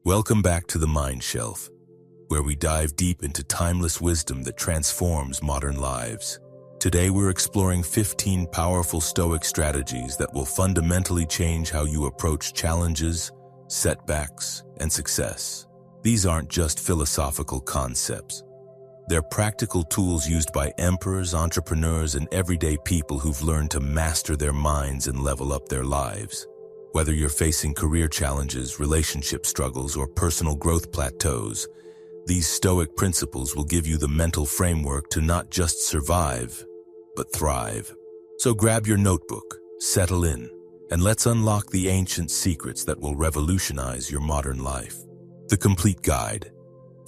Welcome back to the Mind Shelf, where we dive deep into timeless wisdom that transforms modern lives. Today we're exploring 15 powerful Stoic strategies that will fundamentally change how you approach challenges, setbacks, and success. These aren't just philosophical concepts. They're practical tools used by emperors, entrepreneurs, and everyday people who've learned to master their minds and level up their lives. Whether you're facing career challenges, relationship struggles, or personal growth plateaus, these Stoic principles will give you the mental framework to not just survive, but thrive. So grab your notebook, settle in, and let's unlock the ancient secrets that will revolutionize your modern life. The Complete Guide: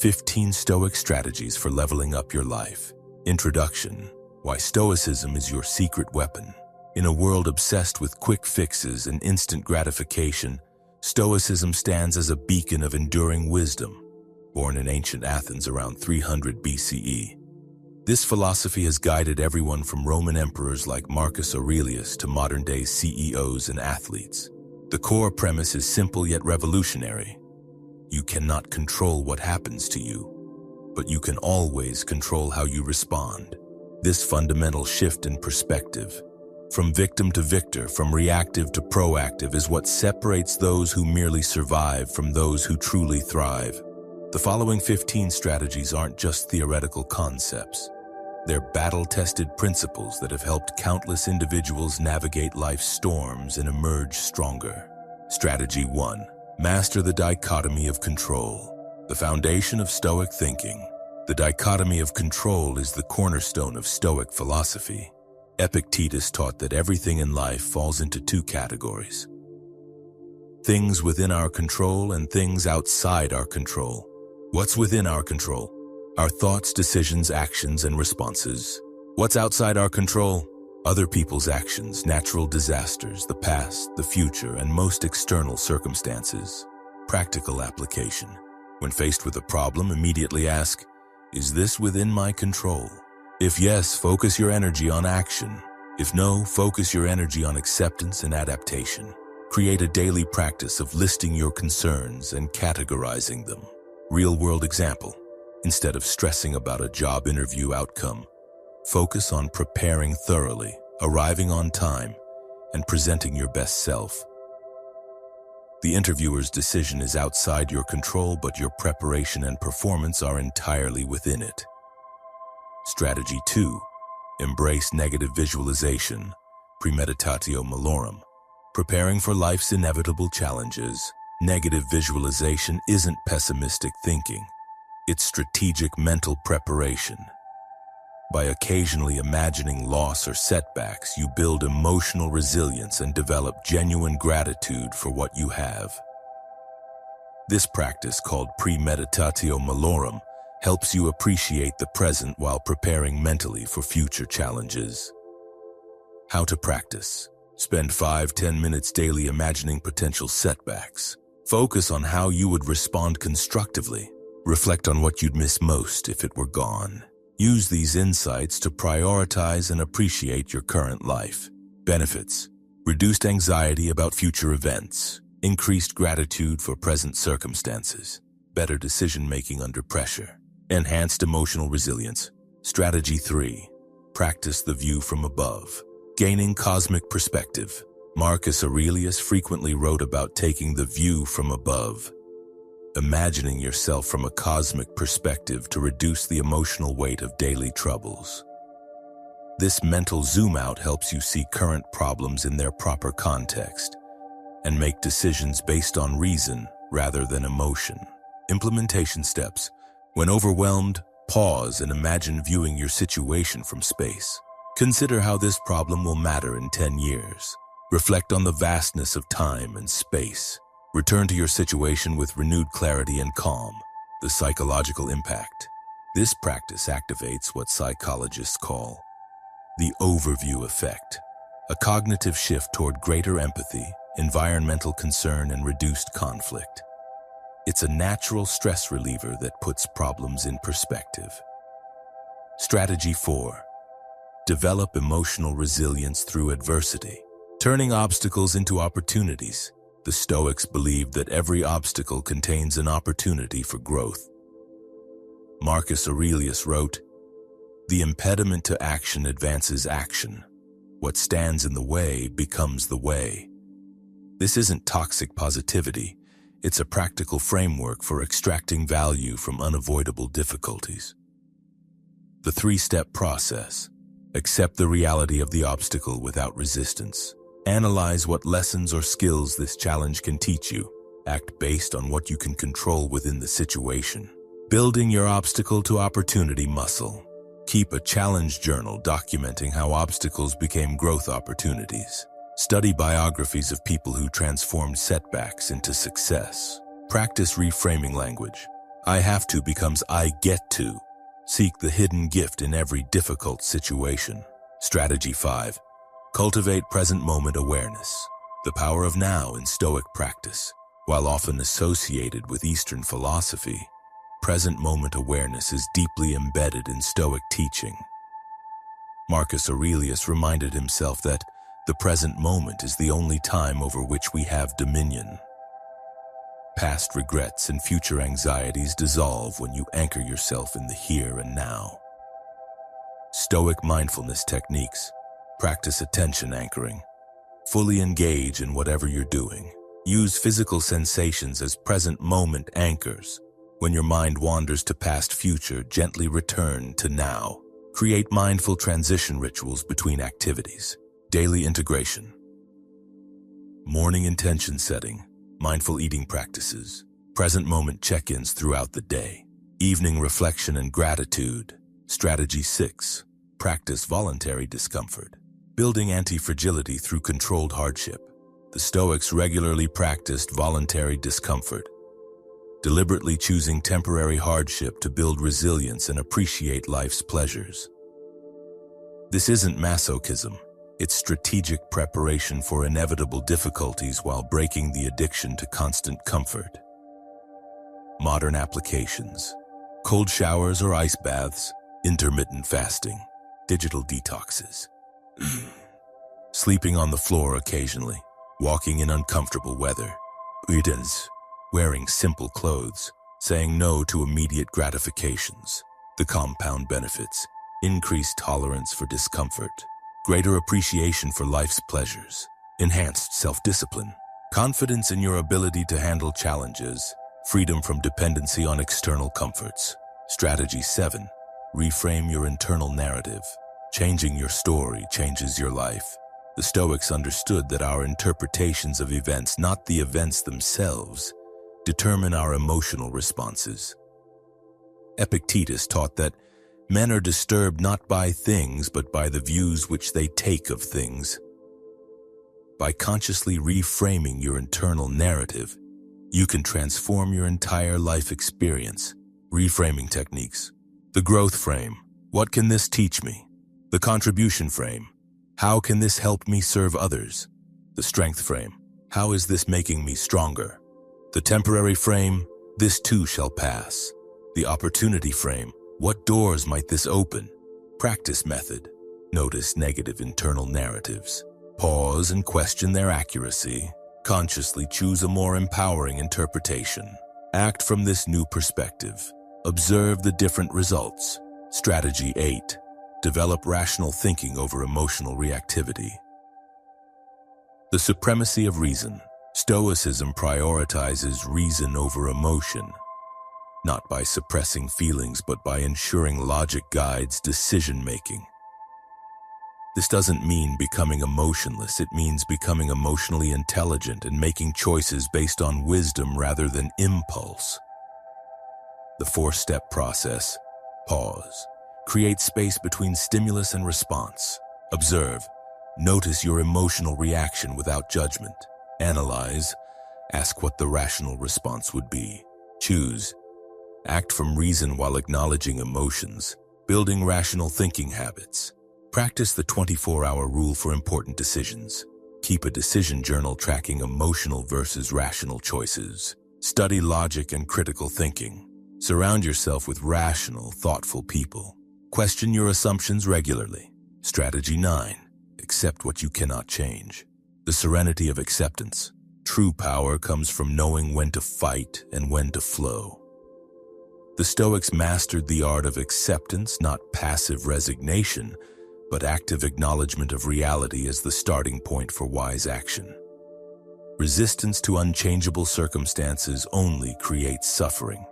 15 Stoic Strategies for Leveling Up Your Life. Introduction: Why Stoicism is Your Secret Weapon. In a world obsessed with quick fixes and instant gratification, Stoicism stands as a beacon of enduring wisdom. Born in ancient Athens around 300 BCE, this philosophy has guided everyone from Roman emperors like Marcus Aurelius to modern-day CEOs and athletes. The core premise is simple yet revolutionary. You cannot control what happens to you, but you can always control how you respond. This fundamental shift in perspective, from victim to victor, from reactive to proactive, is what separates those who merely survive from those who truly thrive. The following 15 strategies aren't just theoretical concepts. They're battle-tested principles that have helped countless individuals navigate life's storms and emerge stronger. Strategy 1. Master the dichotomy of control. The foundation of Stoic thinking. The dichotomy of control is the cornerstone of Stoic philosophy. Epictetus taught that everything in life falls into two categories: things within our control and things outside our control. What's within our control? Our thoughts, decisions, actions, and responses. What's outside our control? Other people's actions, natural disasters, the past, the future, and most external circumstances. Practical application: when faced with a problem, immediately ask, is this within my control? If yes, focus your energy on action. If no, focus your energy on acceptance and adaptation. Create a daily practice of listing your concerns and categorizing them. Real-world example: instead of stressing about a job interview outcome, focus on preparing thoroughly, arriving on time, and presenting your best self. The interviewer's decision is outside your control, but your preparation and performance are entirely within it. Strategy 2. Embrace negative visualization. Premeditatio malorum. Preparing for life's inevitable challenges. Negative visualization isn't pessimistic thinking. It's strategic mental preparation. By occasionally imagining loss or setbacks, you build emotional resilience and develop genuine gratitude for what you have. This practice, called premeditatio malorum, helps you appreciate the present while preparing mentally for future challenges. How to practice: spend 5-10 minutes daily imagining potential setbacks. Focus on how you would respond constructively. Reflect on what you'd miss most if it were gone. Use these insights to prioritize and appreciate your current life. Benefits: reduced anxiety about future events, increased gratitude for present circumstances, better decision-making under pressure, enhanced emotional resilience. Strategy 3. Practice the view from above. Gaining cosmic perspective. Marcus Aurelius frequently wrote about taking the view from above, imagining yourself from a cosmic perspective to reduce the emotional weight of daily troubles. This mental zoom out helps you see current problems in their proper context and make decisions based on reason rather than emotion. Implementation steps: when overwhelmed, pause and imagine viewing your situation from space. Consider how this problem will matter in 10 years. Reflect on the vastness of time and space. Return to your situation with renewed clarity and calm. The psychological impact: this practice activates what psychologists call the overview effect, a cognitive shift toward greater empathy, environmental concern, and reduced conflict. It's a natural stress reliever that puts problems in perspective. Strategy 4. Develop emotional resilience through adversity. Turning obstacles into opportunities. The Stoics believed that every obstacle contains an opportunity for growth. Marcus Aurelius wrote, "The impediment to action advances action. What stands in the way becomes the way." This isn't toxic positivity. It's a practical framework for extracting value from unavoidable difficulties. The three-step process. Accept the reality of the obstacle without resistance. Analyze what lessons or skills this challenge can teach you. Act based on what you can control within the situation. Building your obstacle to opportunity muscle. Keep a challenge journal documenting how obstacles became growth opportunities. Study biographies of people who transformed setbacks into success. Practice reframing language. I have to becomes I get to. Seek the hidden gift in every difficult situation. Strategy 5. Cultivate present moment awareness. The power of now in Stoic practice. While often associated with Eastern philosophy, present moment awareness is deeply embedded in Stoic teaching. Marcus Aurelius reminded himself that the present moment is the only time over which we have dominion. Past regrets and future anxieties dissolve when you anchor yourself in the here and now. Stoic mindfulness techniques. Practice attention anchoring. Fully engage in whatever you're doing. Use physical sensations as present moment anchors. When your mind wanders to past future, gently return to now. Create mindful transition rituals between activities. Daily integration. Morning intention setting. Mindful eating practices. Present moment check-ins throughout the day. Evening reflection and gratitude. Strategy 6. Practice voluntary discomfort. Building anti-fragility through controlled hardship. The Stoics regularly practiced voluntary discomfort, deliberately choosing temporary hardship to build resilience and appreciate life's pleasures. This isn't masochism. It's strategic preparation for inevitable difficulties while breaking the addiction to constant comfort. Modern applications. Cold showers or ice baths, intermittent fasting, digital detoxes. Sleeping on the floor occasionally, walking in uncomfortable weather. Wearing simple clothes, saying no to immediate gratifications. The compound benefits. Increased tolerance for discomfort. Greater appreciation for life's pleasures, enhanced self-discipline, confidence in your ability to handle challenges, freedom from dependency on external comforts. Strategy 7. Reframe your internal narrative. Changing your story changes your life. The Stoics understood that our interpretations of events, not the events themselves, determine our emotional responses. Epictetus taught that men are disturbed not by things, but by the views which they take of things. By consciously reframing your internal narrative, you can transform your entire life experience. Reframing techniques. The growth frame. What can this teach me? The contribution frame. How can this help me serve others? The strength frame. How is this making me stronger? The temporary frame. This too shall pass. The opportunity frame. What doors might this open? Practice method. Notice negative internal narratives. Pause and question their accuracy. Consciously choose a more empowering interpretation. Act from this new perspective. Observe the different results. Strategy 8. Develop rational thinking over emotional reactivity. The supremacy of reason. Stoicism prioritizes reason over emotion. Not by suppressing feelings, but by ensuring logic guides decision-making. This doesn't mean becoming emotionless. It means becoming emotionally intelligent and making choices based on wisdom rather than impulse. The 4-step process. Pause. Create space between stimulus and response. Observe. Notice your emotional reaction without judgment. Analyze. Ask what the rational response would be. Choose. Act from reason while acknowledging emotions, building rational thinking habits. Practice the 24-hour rule for important decisions. Keep a decision journal tracking emotional versus rational choices. Study logic and critical thinking. Surround yourself with rational, thoughtful people. Question your assumptions regularly. Strategy 9. Accept what you cannot change. The serenity of acceptance. True power comes from knowing when to fight and when to flow. The Stoics mastered the art of acceptance, not passive resignation, but active acknowledgement of reality as the starting point for wise action. Resistance to unchangeable circumstances only creates suffering.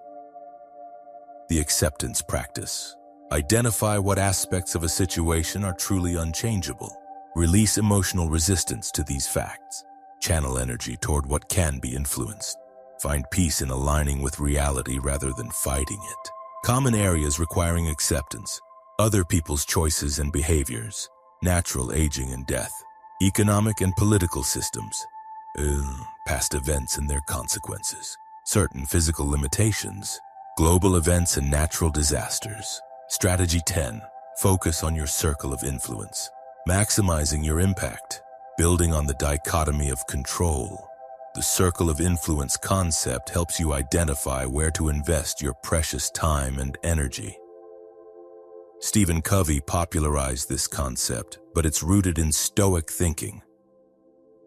The acceptance practice. Identify what aspects of a situation are truly unchangeable. Release emotional resistance to these facts. Channel energy toward what can be influenced. Find peace in aligning with reality rather than fighting it. Common areas requiring acceptance. Other people's choices and behaviors. Natural aging and death. Economic and political systems. Past events and their consequences. Certain physical limitations. Global events and natural disasters. Strategy 10. Focus on your circle of influence. Maximizing your impact. Building on the dichotomy of control. The circle of influence concept helps you identify where to invest your precious time and energy. Stephen Covey popularized this concept, but it's rooted in Stoic thinking.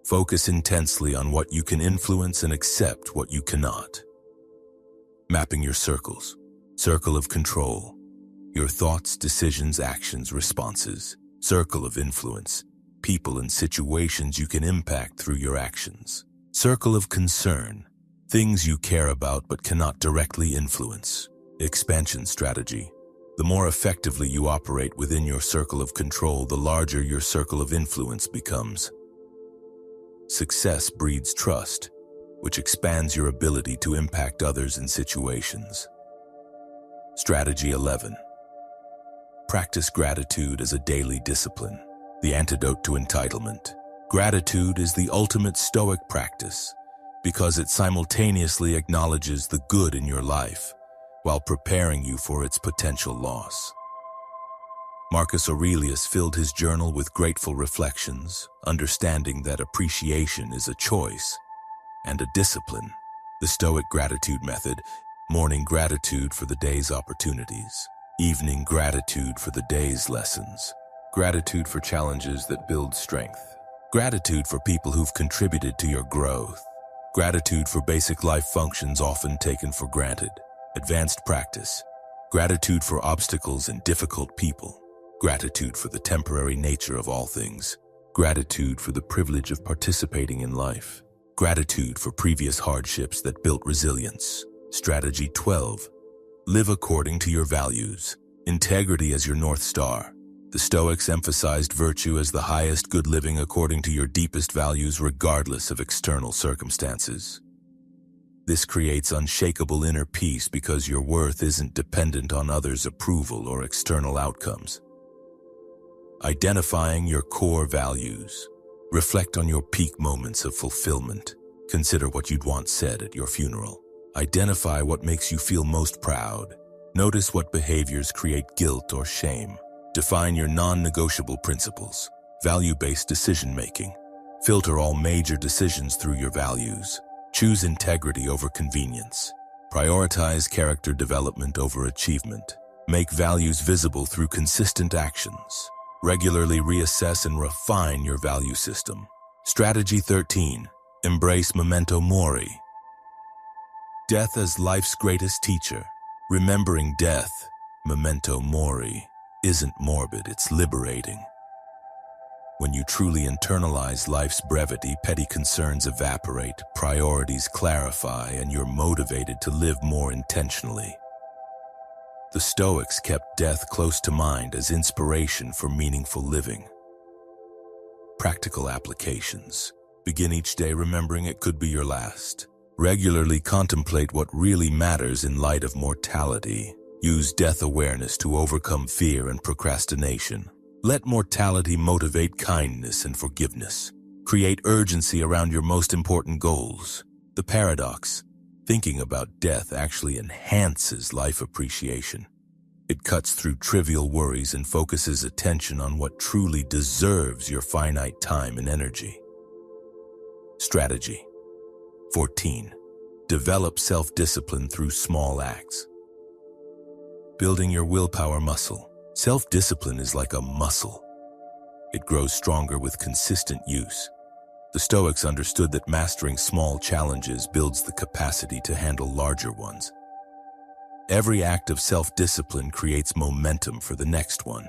Focus intensely on what you can influence and accept what you cannot. Mapping your circles. Circle of control. Your thoughts, decisions, actions, responses. Circle of influence. People and situations you can impact through your actions. Circle of concern. Things you care about but cannot directly influence. Expansion strategy. The more effectively you operate within your circle of control, the larger your circle of influence becomes. Success breeds trust, which expands your ability to impact others and situations. Strategy 11. Practice gratitude as a daily discipline. The antidote to entitlement. Gratitude is the ultimate Stoic practice because it simultaneously acknowledges the good in your life while preparing you for its potential loss. Marcus Aurelius filled his journal with grateful reflections, understanding that appreciation is a choice and a discipline. The Stoic gratitude method: morning gratitude for the day's opportunities, evening gratitude for the day's lessons, gratitude for challenges that build strength, gratitude for people who've contributed to your growth, gratitude for basic life functions often taken for granted, advanced practice, gratitude for obstacles and difficult people, gratitude for the temporary nature of all things, gratitude for the privilege of participating in life, gratitude for previous hardships that built resilience. Strategy 12. Live according to your values. Integrity as your North Star. The Stoics emphasized virtue as the highest good, living according to your deepest values regardless of external circumstances. This creates unshakable inner peace because your worth isn't dependent on others' approval or external outcomes. Identifying your core values. Reflect on your peak moments of fulfillment. Consider what you'd want said at your funeral. Identify what makes you feel most proud. Notice what behaviors create guilt or shame. Define your non-negotiable principles. Value-based decision-making. Filter all major decisions through your values. Choose integrity over convenience. Prioritize character development over achievement. Make values visible through consistent actions. Regularly reassess and refine your value system. Strategy 13. Embrace memento mori. Death as life's greatest teacher. Remembering death, memento mori, isn't morbid, it's liberating. When you truly internalize life's brevity, petty concerns evaporate, priorities clarify, and you're motivated to live more intentionally. The Stoics kept death close to mind as inspiration for meaningful living. Practical applications. Begin each day remembering it could be your last. Regularly contemplate what really matters in light of mortality. Use death awareness to overcome fear and procrastination. Let mortality motivate kindness and forgiveness. Create urgency around your most important goals. The paradox: thinking about death actually enhances life appreciation. It cuts through trivial worries and focuses attention on what truly deserves your finite time and energy. Strategy 14. Develop self-discipline through small acts. Building your willpower muscle. Self-discipline is like a muscle. It grows stronger with consistent use. The Stoics understood that mastering small challenges builds the capacity to handle larger ones. Every act of self-discipline creates momentum for the next one.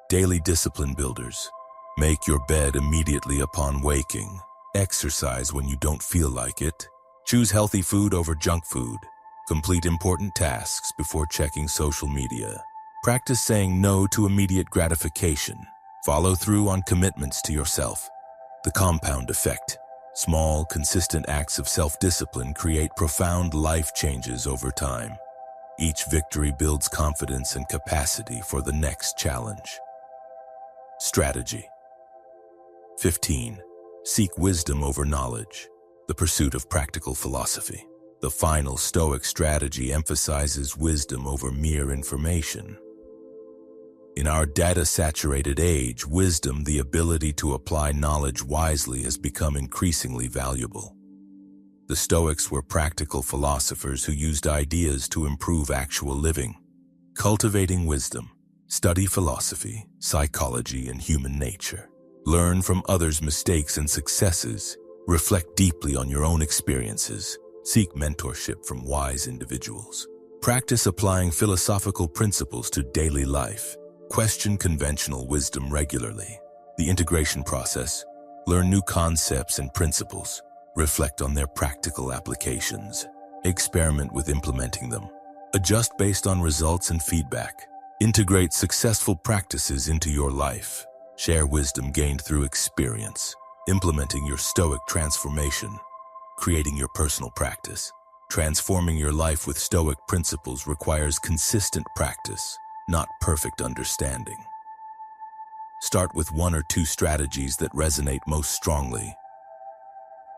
Daily discipline builders. Make your bed immediately upon waking. Exercise when you don't feel like it. Choose healthy food over junk food. Complete important tasks before checking social media. Practice saying no to immediate gratification. Follow through on commitments to yourself. The compound effect. Small, consistent acts of self-discipline create profound life changes over time. Each victory builds confidence and capacity for the next challenge. Strategy. 15. Seek wisdom over knowledge. The pursuit of practical philosophy. The final Stoic strategy emphasizes wisdom over mere information. In our data-saturated age, wisdom, the ability to apply knowledge wisely, has become increasingly valuable. The Stoics were practical philosophers who used ideas to improve actual living. Cultivating wisdom. Study philosophy, psychology, and human nature. Learn from others' mistakes and successes. Reflect deeply on your own experiences. Seek mentorship from wise individuals. Practice applying philosophical principles to daily life. Question conventional wisdom regularly. The integration process. Learn new concepts and principles. Reflect on their practical applications. Experiment with implementing them. Adjust based on results and feedback. Integrate successful practices into your life. Share wisdom gained through experience. Implementing your Stoic transformation. Creating your personal practice. Transforming your life with Stoic principles requires consistent practice, not perfect understanding. Start with one or two strategies that resonate most strongly.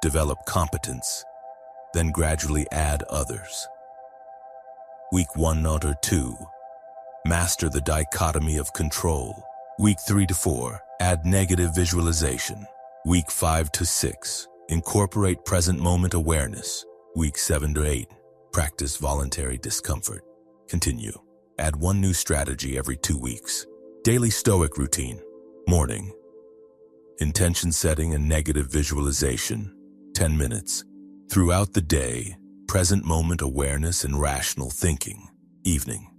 Develop competence, then gradually add others. Week 1 or 2. Master the dichotomy of control. Week 3 to 4. Add negative visualization. Week 5 to 6. Incorporate present moment awareness. Week 7 to 8. Practice voluntary discomfort. Continue. Add one new strategy every 2 weeks. Daily Stoic routine. Morning. Intention setting and negative visualization. 10 minutes. Throughout the day, present moment awareness and rational thinking. Evening.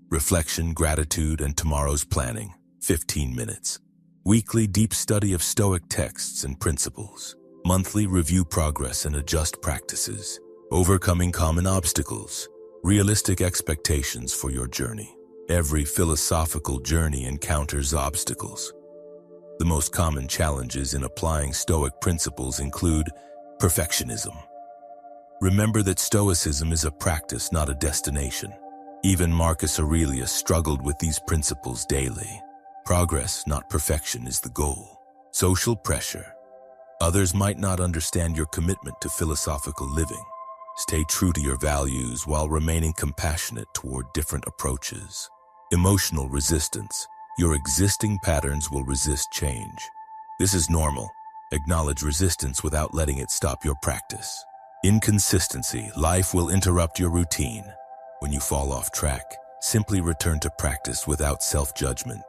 Reflection, gratitude, and tomorrow's planning. 15 minutes. Weekly deep study of Stoic texts and principles. Monthly review progress and adjust practices. Overcoming common obstacles. Realistic expectations for your journey. Every philosophical journey encounters obstacles. The most common challenges in applying Stoic principles include perfectionism. Remember that Stoicism is a practice, not a destination. Even Marcus Aurelius struggled with these principles daily. Progress, not perfection, is the goal. Social pressure. Others might not understand your commitment to philosophical living. Stay true to your values while remaining compassionate toward different approaches. Emotional resistance. Your existing patterns will resist change. This is normal. Acknowledge resistance without letting it stop your practice. Inconsistency. Life will interrupt your routine. When you fall off track, simply return to practice without self-judgment.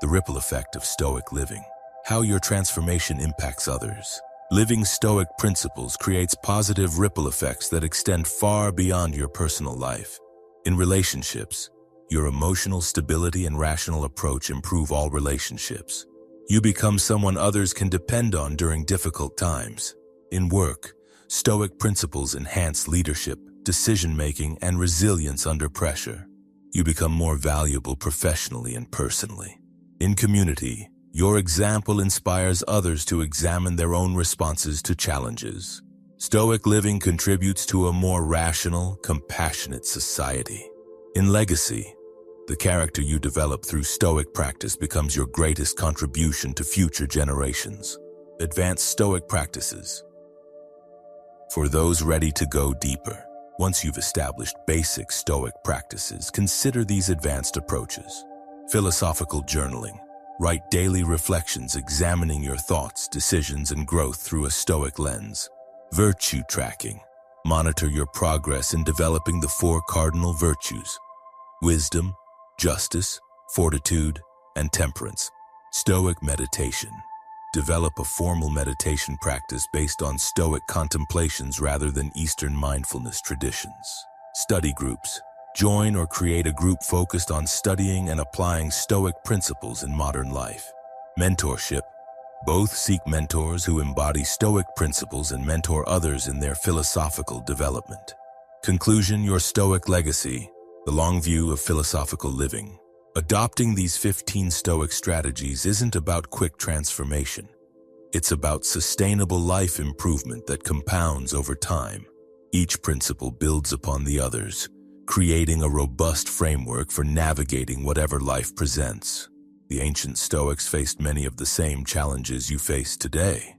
The ripple effect of Stoic living. How your transformation impacts others. Living Stoic principles creates positive ripple effects that extend far beyond your personal life. In relationships, your emotional stability and rational approach improve all relationships. You become someone others can depend on during difficult times. In work, Stoic principles enhance leadership, decision-making, and resilience under pressure. You become more valuable professionally and personally. In community, your example inspires others to examine their own responses to challenges. Stoic living contributes to a more rational, compassionate society. In legacy, the character you develop through Stoic practice becomes your greatest contribution to future generations. Advanced Stoic practices. For those ready to go deeper, once you've established basic Stoic practices, consider these advanced approaches. Philosophical journaling. Write daily reflections examining your thoughts, decisions, and growth through a Stoic lens. Virtue tracking. Monitor your progress in developing the 4 cardinal virtues: wisdom, justice, fortitude, and temperance. Stoic meditation. develop a formal meditation practice based on Stoic contemplations rather than Eastern mindfulness traditions. Study groups. Join or create a group focused on studying and applying Stoic principles in modern life. Mentorship. Both seek mentors who embody Stoic principles and mentor others in their philosophical development. Conclusion: your Stoic legacy, the long view of philosophical living. Adopting these 15 Stoic strategies isn't about quick transformation. It's about sustainable life improvement that compounds over time. Each principle builds upon the others, creating a robust framework for navigating whatever life presents. The ancient Stoics faced many of the same challenges you face today.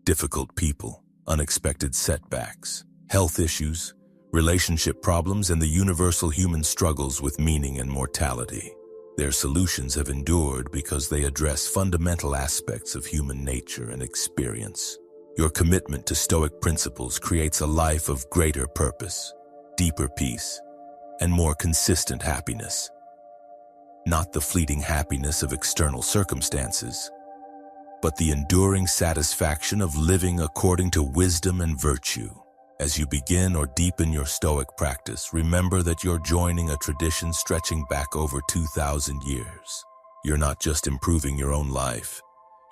Difficult people, unexpected setbacks, health issues, relationship problems, and the universal human struggles with meaning and mortality. Their solutions have endured because they address fundamental aspects of human nature and experience. Your commitment to Stoic principles creates a life of greater purpose, deeper peace, and more consistent happiness. Not the fleeting happiness of external circumstances, but the enduring satisfaction of living according to wisdom and virtue. As you begin or deepen your Stoic practice, remember that you're joining a tradition stretching back over 2,000 years. You're not just improving your own life,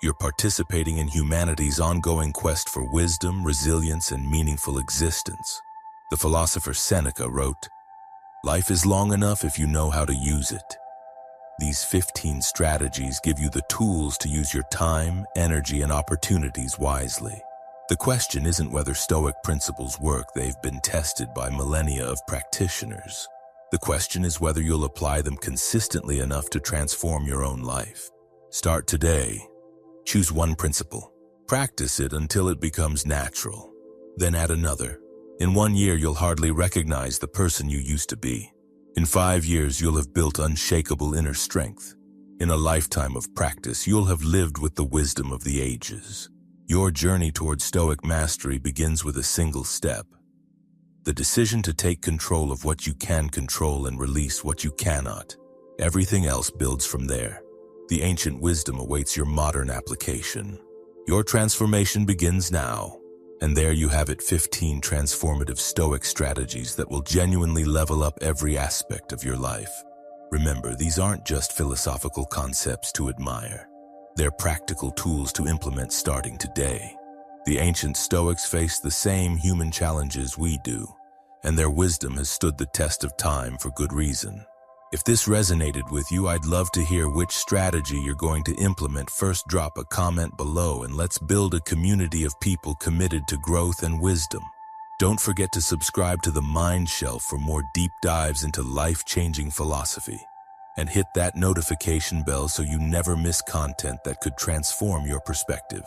you're participating in humanity's ongoing quest for wisdom, resilience, and meaningful existence. The philosopher Seneca wrote, "Life is long enough if you know how to use it." These 15 strategies give you the tools to use your time, energy, and opportunities wisely. The question isn't whether Stoic principles work; they've been tested by millennia of practitioners. The question is whether you'll apply them consistently enough to transform your own life. Start today. Choose one principle. Practice it until it becomes natural. Then add another. In 1 year, you'll hardly recognize the person you used to be. In 5 years, you'll have built unshakable inner strength. In a lifetime of practice, you'll have lived with the wisdom of the ages. Your journey towards Stoic mastery begins with a single step: the decision to take control of what you can control and release what you cannot. Everything else builds from there. The ancient wisdom awaits your modern application. Your transformation begins now. And there you have it, 15 transformative Stoic strategies that will genuinely level up every aspect of your life. Remember, these aren't just philosophical concepts to admire. They're practical tools to implement starting today. The ancient Stoics faced the same human challenges we do, and their wisdom has stood the test of time for good reason. If this resonated with you, I'd love to hear which strategy you're going to implement. First, drop a comment below and let's build a community of people committed to growth and wisdom. Don't forget to subscribe to the Mind Shelf for more deep dives into life-changing philosophy. And hit that notification bell so you never miss content that could transform your perspective.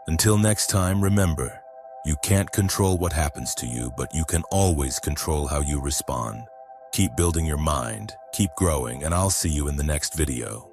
Until next time, remember, you can't control what happens to you, but you can always control how you respond. Keep building your mind, keep growing, and I'll see you in the next video.